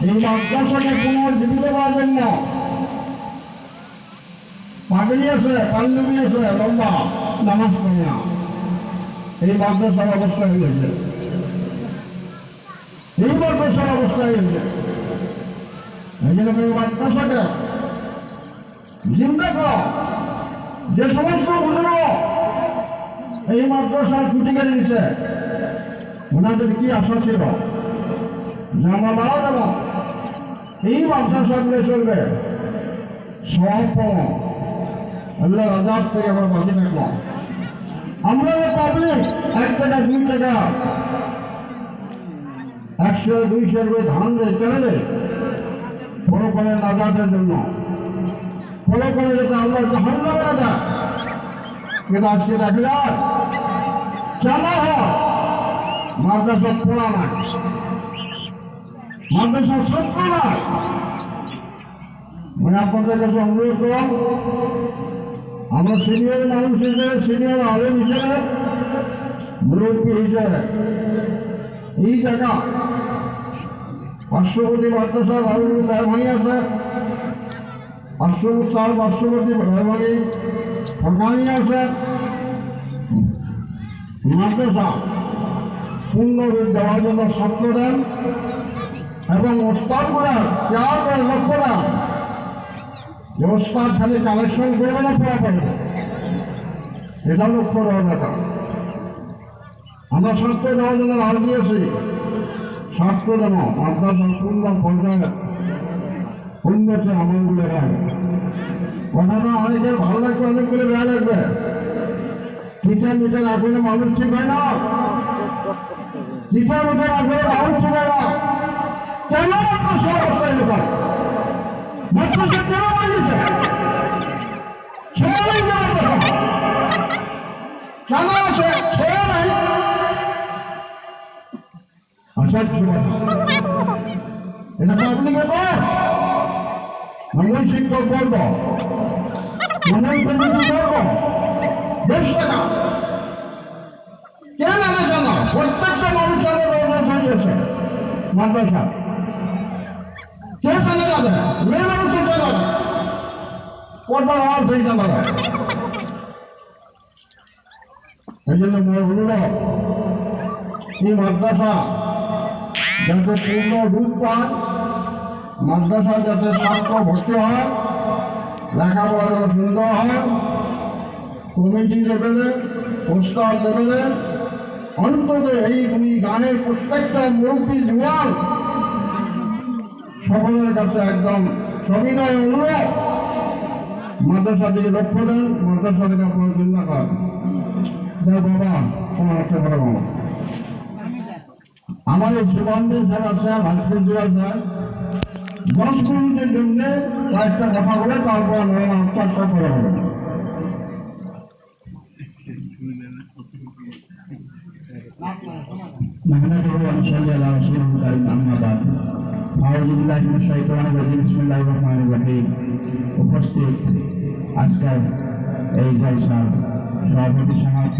এই মাদ্রাসাকে পুনর্জীবিত করার জন্য পাগড়ি আছে, পাঞ্জাবি আছে, লম্বা নামাজ পড়ে না, এই মাদ্রাসার অবস্থা হয়েছে, এই মাদ্রাসার অবস্থা হয়েছে। এই জন্য এই মাদ্রাসাকে জিন্দা করা, যে সমস্ত বুজুর্গ এই মাদ্রাসার খুঁটি কেড়ে নিচ্ছে, ওনাদের কি আশা ছিল যে আমরা মারা যাব, এই মাদ্রাসাগুলো চলবে সব আল্লাহ আজাদ থেকে আমরা বাঁচে থাকবো। আমরা পাবলিক 1 টাকা 2 টাকা 100 200 করে ধান দেয় কেন দেয়? ফলো করে আজাদের জন্য, ফলো করে যাতে আল্লাহ জাহান্নামে না যায়। কিন্তু আজকে দেখা যায় চালা হয় মাদ্রাসা পড়া নাই, মাদ্রাসা ছাত্র নাই। মানে আপনাদের কাছে অনুরোধ করলাম, আমরা সিনিয়র মানুষ হিসেবে, সিনিয়র আলেম হিসেবে, মুরব্বী হিসেবে এই জায়গা পার্শ্ববর্তী মাদ্রাসা মেহরবানি আছে, পার্শ্ববর্তী মেহরবানি সরকারি আছে, মাদ্রাসা পূর্ণ রূপ দেওয়ার জন্য স্বপ্ন দেন এবং ওস্তাদগুলা কেয়ার করে লক্ষ্য দেন যে ওস্তাদ খালি কালেকশন করবে না, পড়া পাবে, এটা লক্ষ্য দেওয়ার ব্যাপার। আমরা স্বার্থ দেওয়ার জন্য রাজ দিয়েছি, স্বার্থ দেব মাদ্রাসা পূর্ণ পর্যায়ে উন্নতি আমলগুলো রাখবে। কথাটা অনেকের ভালো লাগবে, অনেকগুলো বেয়া লাগবে। টিচার মিটার আসলে মানুষ ঠিক হয় না, টিচার মিটার আসলে মানুষ ঠিক হয় না। কেন মাদ্রাসা অবস্থায় লোক মাদ্রাসা কেন বানিয়েছে? ছেড়ে নেই মাদ্রাসা, কেন আছে? ছেড়ে নেই। আসার এটা পাবলিকে কর, এমন শিক্ষক করব, এমন কমিটি করব, বেশ টাকা কেন আলোচনা? প্রত্যেকটা মানুষের হয়েছে মাদ্রাসা, কে চলে যাবে? মেয়ে মানুষের চলে যাবে, পর্দার আওয়াজ হয়ে যাবে। এই জন্য অনুরোধ, এই মাদ্রাসা যাতে পূর্ণ রূপ পায়, মাদ্রাসা যাতে ছাত্র ভর্তি হয়, লেখাপড়া সুন্দর হয়, কমিটি লেভেলে, পোস্টার লেভেলে, অন্তত এই গানের প্রত্যেকটা মুরব্বী জোয়ান সকলের কাছে একদম সবিনয় অনুরোধ, মাদ্রাসা দিকে লক্ষ্য দেন, মাদ্রাসা থেকে আপনার চিন্তা করেন। বাবা তোমার একটা বড় বাবা আমার এই সুগন্ধের যারা আছে, হাসপুর জেলার যায় 10 মিনিটের জন্য কয়েকটা কথা বলে তারপর আনসার সব করা হবে। উপস্থিত আজকের এই জলসার সভাপতি সমাজ